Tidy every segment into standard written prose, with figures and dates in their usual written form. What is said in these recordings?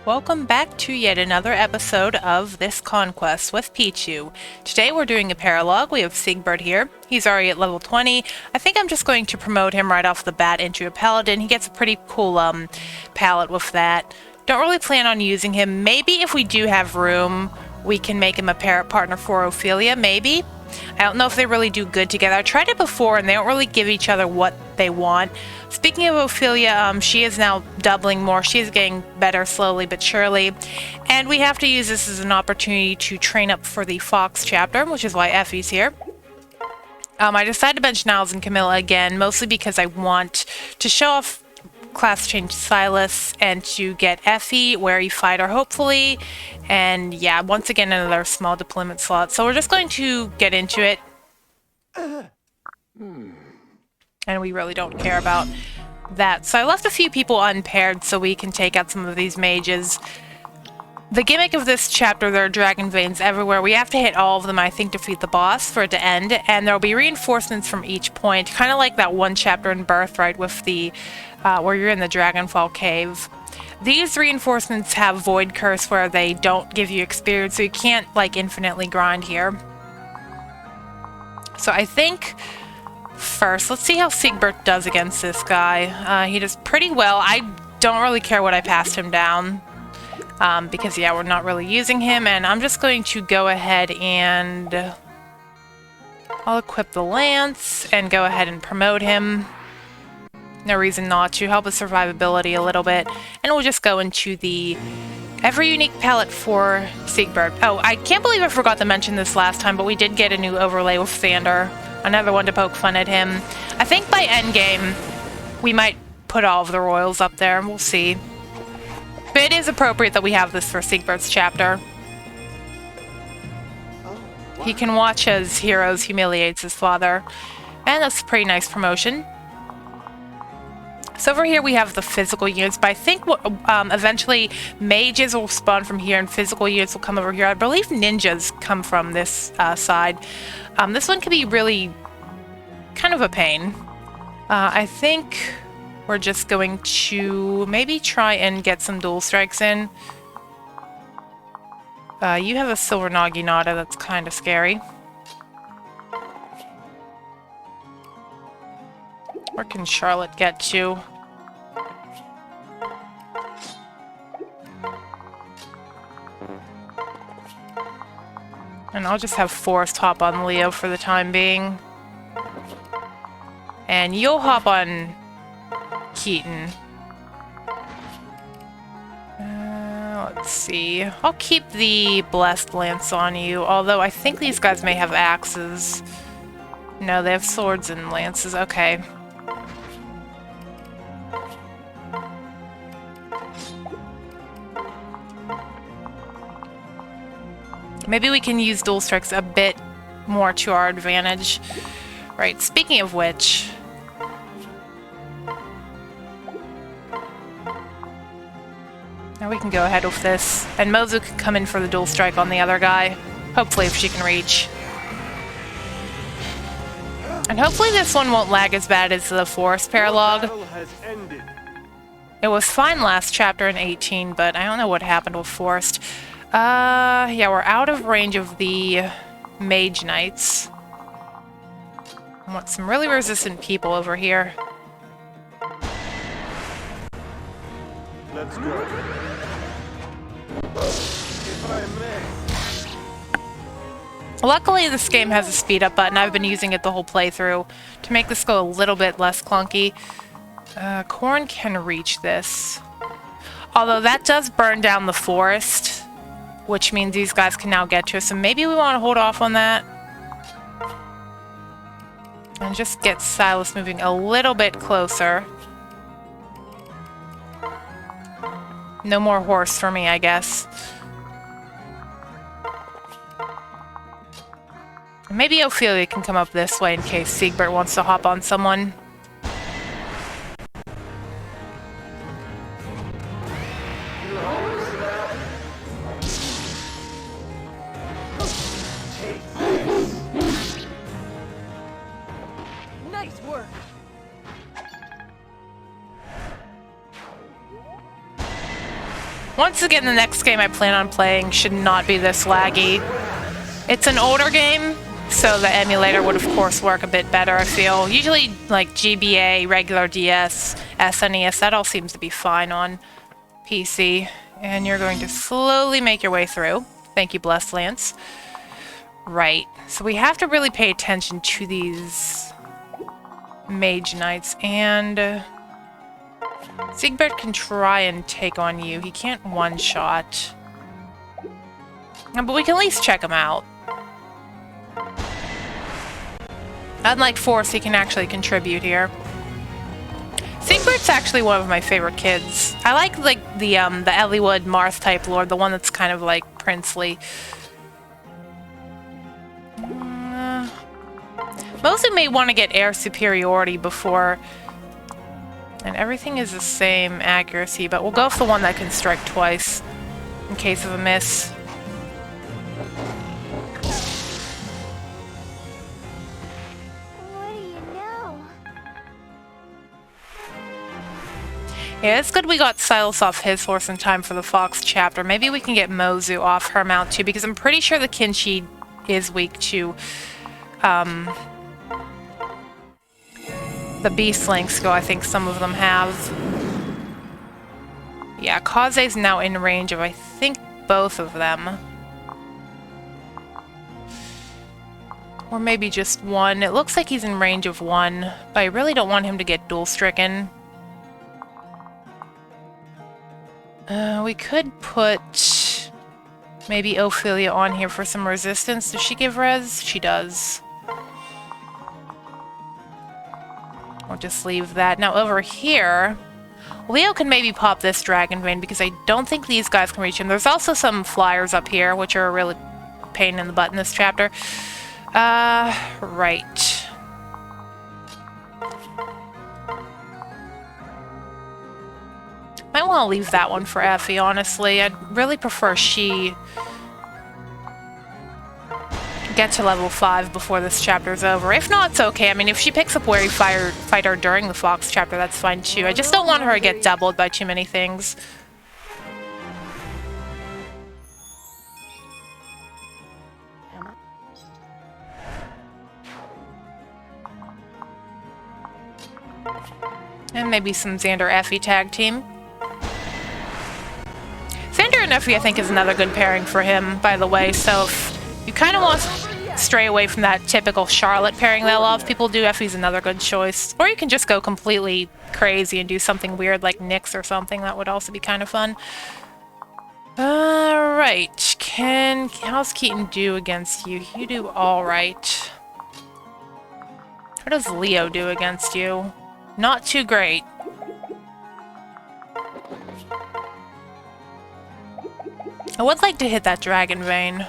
Welcome back to yet another episode of this Conquest with Pichu. Today we're doing a paralog. We have Siggy here. He's already at level 20. I think I'm just going to promote him right off the bat into a paladin. He gets a pretty cool palette with that. Don't really plan on using him. Maybe if we do have room, we can make him a partner for Ophelia, maybe. I don't know if they really do good together. I tried it before and they don't really give each other what they want. Speaking of Ophelia, she is now doubling more. She is getting better slowly but surely. And we have to use this as an opportunity to train up for the Fox chapter, which is why Effie's here. I decided to bench Niles and Camilla again, mostly because I want to show off class change Silas and to get Effie where you fight her, hopefully. And yeah, once again, another small deployment slot. So we're just going to get into it. And we really don't care about that. So I left a few people unpaired so we can take out some of these mages. The gimmick of this chapter, there are dragon veins everywhere. We have to hit all of them, I think, to defeat the boss for it to end. And there'll be reinforcements from each point, kind of like that one chapter in Birthright with the where you're in the Dragonfall Cave. These reinforcements have Void Curse where they don't give you experience, so you can't like infinitely grind here. So I think first, let's see how Siggy does against this guy. He does pretty well. I don't really care what I passed him down. Because yeah, we're not really using him, and I'm just going to go ahead and I'll equip the lance and go ahead and promote him. No reason not to. Help with survivability a little bit. And we'll just go into the every unique palette for Siggy. Oh, I can't believe I forgot to mention this last time, but we did get a new overlay with Sander. Another one to poke fun at him. I think by endgame, we might put all of the royals up there. We'll see. But it is appropriate that we have this for Siggy's chapter. He can watch as Heroes humiliates his father. And that's a pretty nice promotion. So over here we have the physical units, but I think eventually mages will spawn from here and physical units will come over here. I believe ninjas come from this side. This one can be really kind of a pain. I think we're just going to maybe try and get some dual strikes in. You have a silver Naginata, that's kind of scary. Where can Charlotte get to? And I'll just have Forrest hop on Leo for the time being. And you'll hop on Keaton. Let's see. I'll keep the Blessed Lance on you, although I think these guys may have axes. No, they have swords and lances. Okay. Maybe we can use dual strikes a bit more to our advantage. Right, speaking of which, now we can go ahead with this. And Mozu can come in for the dual strike on the other guy. Hopefully if she can reach. And hopefully this one won't lag as bad as the Forest paralog. It was fine last chapter in 18, but I don't know what happened with Forest. Yeah, we're out of range of the Mage Knights. I want some really resistant people over here. Let's go. If I may. Luckily, this game has a speed up button. I've been using it the whole playthrough to make this go a little bit less clunky. Corn can reach this. Although that does burn down the forest, which means these guys can now get to us. So maybe we want to hold off on that. And just get Silas moving a little bit closer. No more horse for me, I guess. Maybe Ophelia can come up this way in case Siggy wants to hop on someone. Nice work. Once again, the next game I plan on playing should not be this laggy. It's an older game, so the emulator would of course work a bit better, I feel. Usually like GBA, regular DS, SNES, that all seems to be fine on PC. And you're going to slowly make your way through. Thank you, Blessed Lance. Right, so we have to really pay attention to these Mage Knights, and Siegbert can try and take on you. He can't one-shot. But we can at least check him out. Unlike Force, he can actually contribute here. Siegbert's actually one of my favorite kids. I like the Elliewood Marth type lord, the one that's kind of like princely. Mostly may want to get air superiority before, and everything is the same accuracy, but we'll go for the one that can strike twice in case of a miss. What do you know? Yeah, it's good we got Silas off his horse in time for the Fox chapter. Maybe we can get Mozu off her mount too, because I'm pretty sure the Kinshi is weak to the Beast Link skill. I think some of them have. Yeah, Kaze's now in range of, I think, both of them. Or maybe just one. It looks like he's in range of one, but I really don't want him to get dual-stricken. We could put maybe Ophelia on here for some resistance. Does she give res? She does. We'll just leave that. Now over here, Leo can maybe pop this Dragon Vein because I don't think these guys can reach him. There's also some flyers up here, which are a really pain in the butt in this chapter. Right. Might want to leave that one for Effie, honestly. I'd really prefer she get to level 5 before this chapter's over. If not, it's okay. I mean, if she picks up Wary Fighter during the Fox chapter, that's fine too. I just don't want her to get doubled by too many things. And maybe some Xander Effie tag team. Xander and Effie, I think, is another good pairing for him, by the way, so if you kind of want to stray away from that typical Charlotte pairing that a lot of people do, Effie's another good choice. Or you can just go completely crazy and do something weird like Nyx or something. That would also be kind of fun. Alright. How's Keaton do against you? You do alright. How does Leo do against you? Not too great. I would like to hit that Dragon Vein.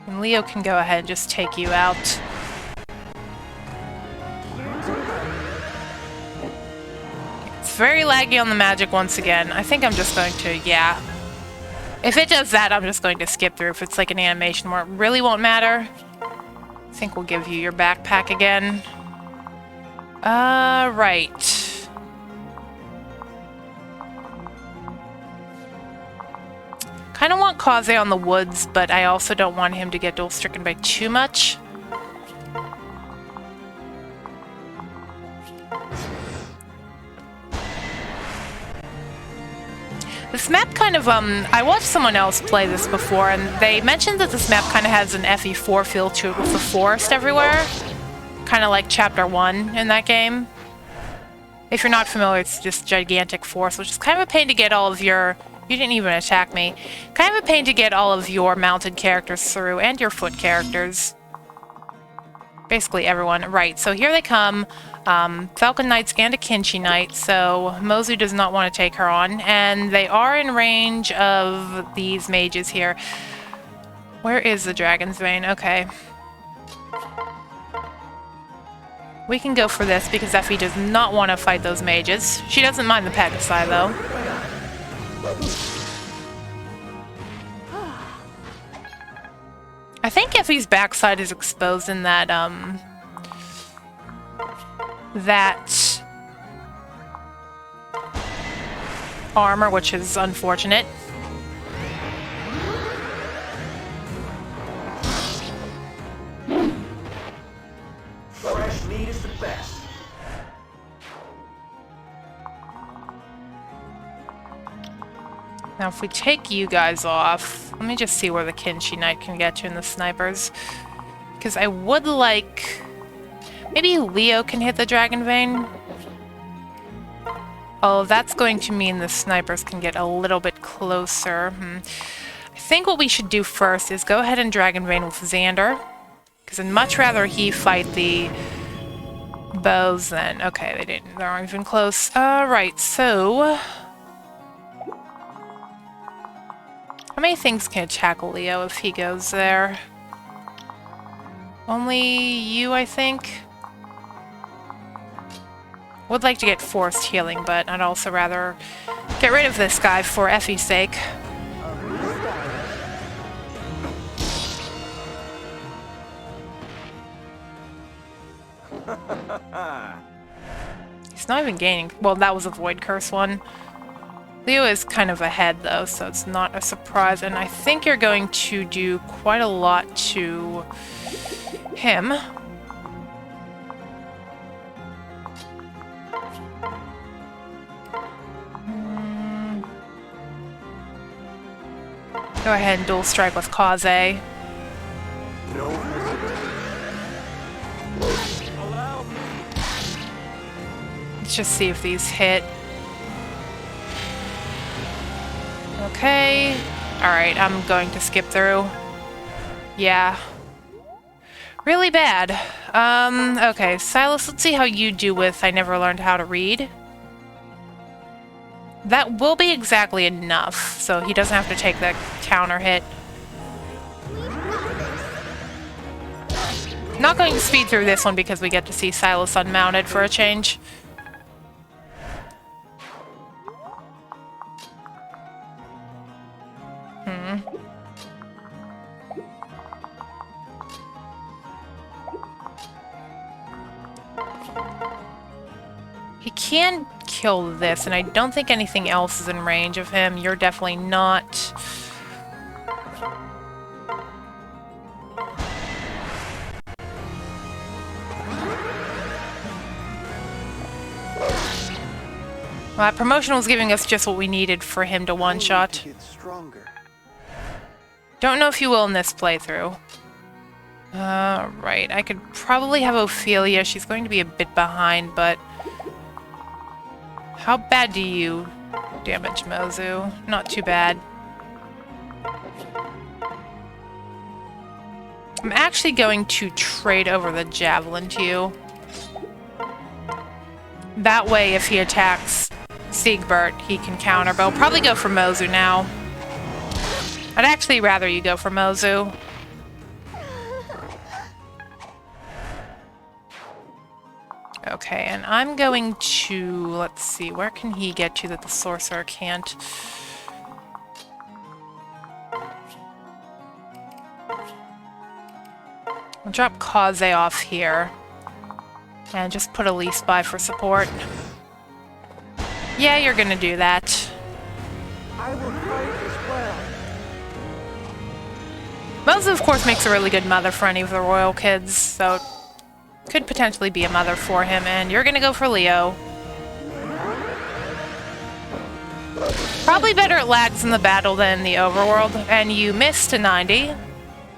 And Leo can go ahead and just take you out. It's very laggy on the magic once again. I think I'm just going to, yeah. If it does that, I'm just going to skip through. If it's like an animation where it really won't matter, I think we'll give you your backpack again. Right. Kind of want Kaze on the woods, but I also don't want him to get dual-stricken by too much. This map kind of, I watched someone else play this before, and they mentioned that this map kind of has an FE4 feel to it with the forest everywhere. Kind of like Chapter 1 in that game. If you're not familiar, it's just gigantic forest, which is kind of a pain to get all of your... You didn't even attack me. Kind of a pain to get all of your mounted characters through, and your foot characters. Basically everyone. Right, so here they come. Falcon Knights and a Kinshi Knight, so Mozu does not want to take her on. And they are in range of these mages here. Where is the Dragon's Vein? Okay. We can go for this because Effie does not want to fight those mages. She doesn't mind the Pegasi, though. I think Effie's backside is exposed in that, that armor, which is unfortunate. Fresh meat is the best. Now, if we take you guys off, let me just see where the Kinshi Knight can get you in the snipers. Because I would like... Maybe Leo can hit the Dragon Vein? Oh, that's going to mean the snipers can get a little bit closer. I think what we should do first is go ahead and Dragon Vein with Xander. Because I'd much rather he fight the bows than... Okay, they didn't. They're not even close. Alright, so... How many things can attack Leo if he goes there? Only you, I think? Would like to get forced healing, but I'd also rather get rid of this guy for Effie's sake. He's not even gaining. Well, that was a Void Curse one. Leo is kind of ahead, though, so it's not a surprise. And I think you're going to do quite a lot to him. Go ahead and dual strike with Kaze. No hesitation. Allow me. Let's just see if these hit. Okay. Alright, I'm going to skip through. Yeah. Really bad. Okay, Silas, let's see how you do with I never learned how to read. That will be exactly enough, so he doesn't have to take the counter hit. Not going to speed through this one because we get to see Silas unmounted for a change. He can kill this, and I don't think anything else is in range of him. You're definitely not. Well, that promotion was giving us just what we needed for him to one-shot. Don't know if you will in this playthrough. Right. I could probably have Ophelia. She's going to be a bit behind, but... How bad do you damage Mozu? Not too bad. I'm actually going to trade over the Javelin to you. That way, if he attacks Siegbert, he can counter, but I'll probably go for Mozu now. I'd actually rather you go for Mozu. Okay, and I'm going to... Let's see, where can he get to that the Sorcerer can't? I'll drop Kaze off here. And just put Elise by for support. Yeah, you're gonna do that. I will fight as well. Mozu, of course, makes a really good mother for any of the royal kids, so... Could potentially be a mother for him, and you're gonna go for Leo. Probably better at lags in the battle than the overworld, and you missed to 90.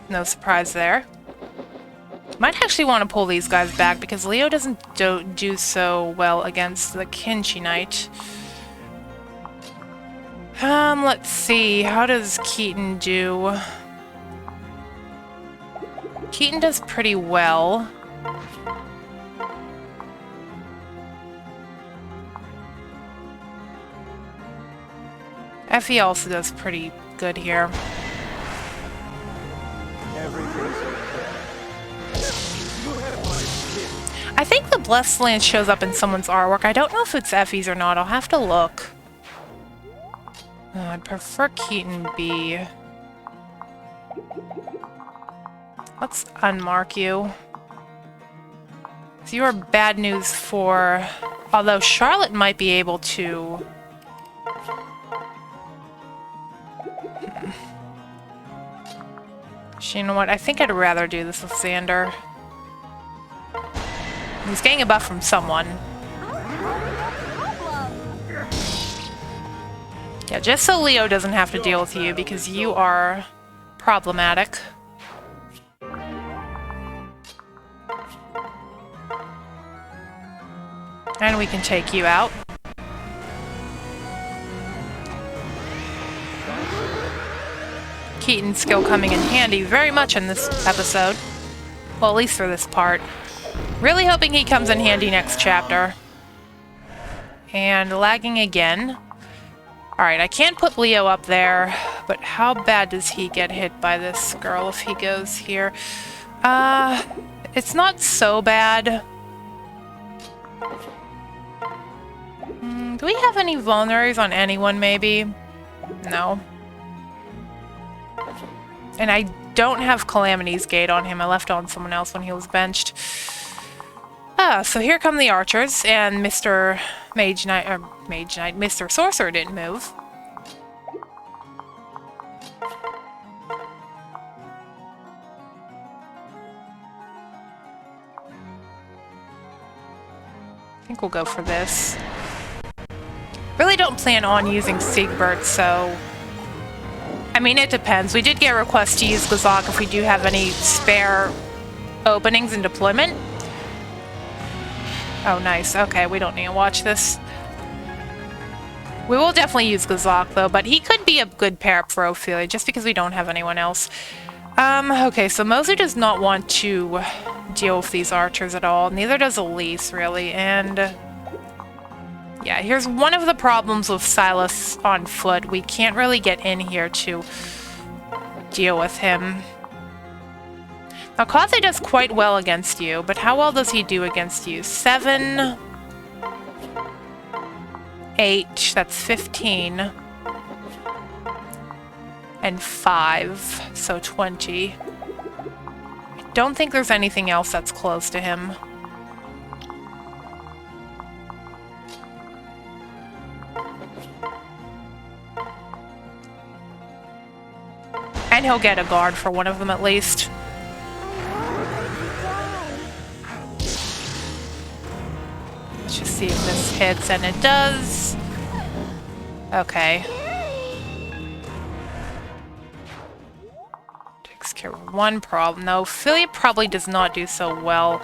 No surprise there. Might actually want to pull these guys back, because Leo doesn't do so well against the Kinshi Knight. Let's see, how does Keaton do? Keaton does pretty well. Effie also does pretty good here. I think the Blessed Lance shows up in someone's artwork. I don't know if it's Effie's or not. I'll have to look. I'd prefer Keaton be. Let's unmark you. So you are bad news for... Although Charlotte might be able to... You know what? I think I'd rather do this with Xander. He's getting a buff from someone. Yeah, just so Leo doesn't have to deal with you, because you are problematic. And we can take you out. Keaton's skill coming in handy very much in this episode. Well, at least for this part. Really hoping he comes in handy next chapter. And lagging again. Alright, I can't put Leo up there, but how bad does he get hit by this girl if he goes here? It's not so bad. Do we have any vulneraries on anyone, maybe? No. And I don't have Calamity's Gate on him. I left on someone else when he was benched. So here come the archers, and Mr. Mr. Sorcerer didn't move. I think we'll go for this. Really don't plan on using Siegbert, so... I mean, it depends. We did get a request to use Glazok if we do have any spare openings in deployment. Oh, nice. Okay, we don't need to watch this. We will definitely use Glazok, though, but he could be a good pair up for Ophelia, just because we don't have anyone else. Okay, so Mozu does not want to deal with these archers at all. Neither does Elise, really, and... yeah, here's one of the problems with Silas on foot. We can't really get in here to deal with him. Now, Kaze does quite well against you, but how well does he do against you? 7... 8, that's 15. And 5, so 20. I don't think there's anything else that's close to him. And he'll get a guard for one of them at least. Let's just see if this hits, and it does. Okay. Takes care of one problem. No, Philly probably does not do so well.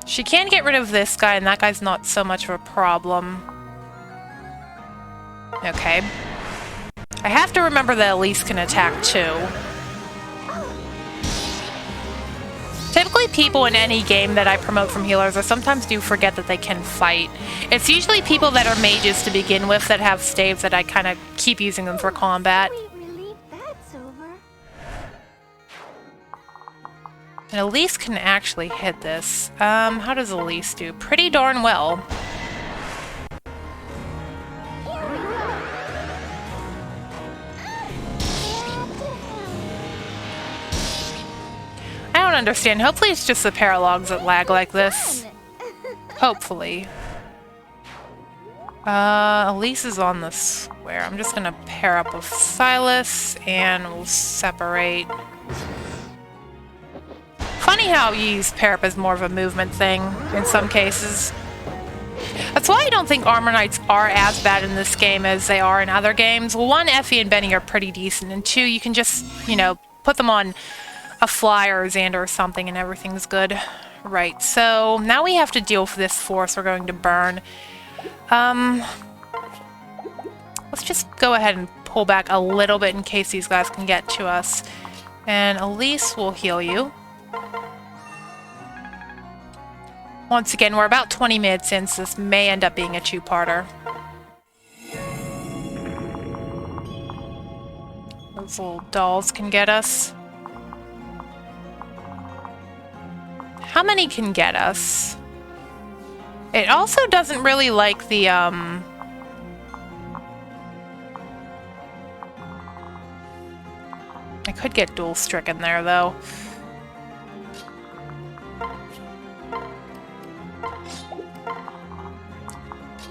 She can get rid of this guy, and that guy's not so much of a problem. Okay. I have to remember that Elise can attack too. Typically people in any game that I promote from healers, I sometimes do forget that they can fight. It's usually people that are mages to begin with that have staves that I kind of keep using them for combat. Sweet relief, that's over. And Elise can actually hit this. How does Elise do? Pretty darn well. I don't understand. Hopefully it's just the paralogs that lag like this. Hopefully. Elise is on the square. I'm just gonna pair up with Silas and we'll separate. Funny how you use pair up as more of a movement thing in some cases. That's why I don't think Armor Knights are as bad in this game as they are in other games. Well, one, Effie and Benny are pretty decent, and two, you can just, you know, put them on a Fly or a Xander or something and everything's good. Right, so now we have to deal with this force we're going to burn. Let's just go ahead and pull back a little bit in case these guys can get to us. And Elise will heal you. Once again, we're about 20 minutes in, so this may end up being a two-parter. Those little dolls can get us. How many can get us? It also doesn't really like the, I could get dual stricken there, though.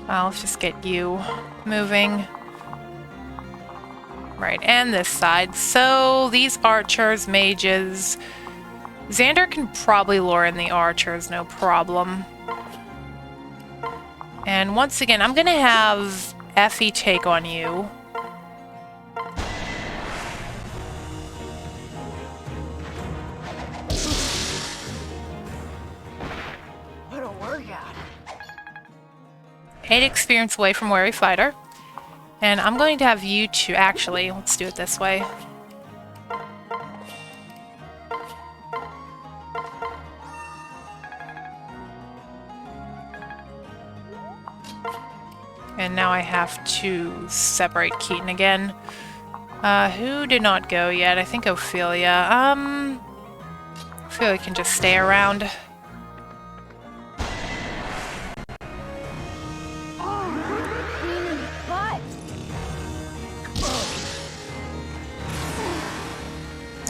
Well, let's just get you moving. Right, and this side. So, these archers, mages... Xander can probably lure in the archers, no problem. And once again, I'm gonna have Effie take on you. What a workout. 8 experience away from Wary Fighter. And I'm going to have you two... Actually, let's do it this way. And now I have to separate Keaton again. Who did not go yet? I think Ophelia. Ophelia can just stay around.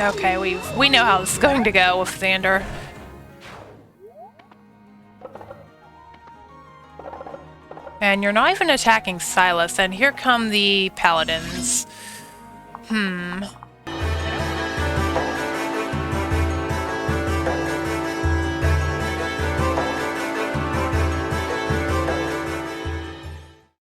Okay, we know how this is going to go with Xander. And you're not even attacking Silas, and here come the paladins.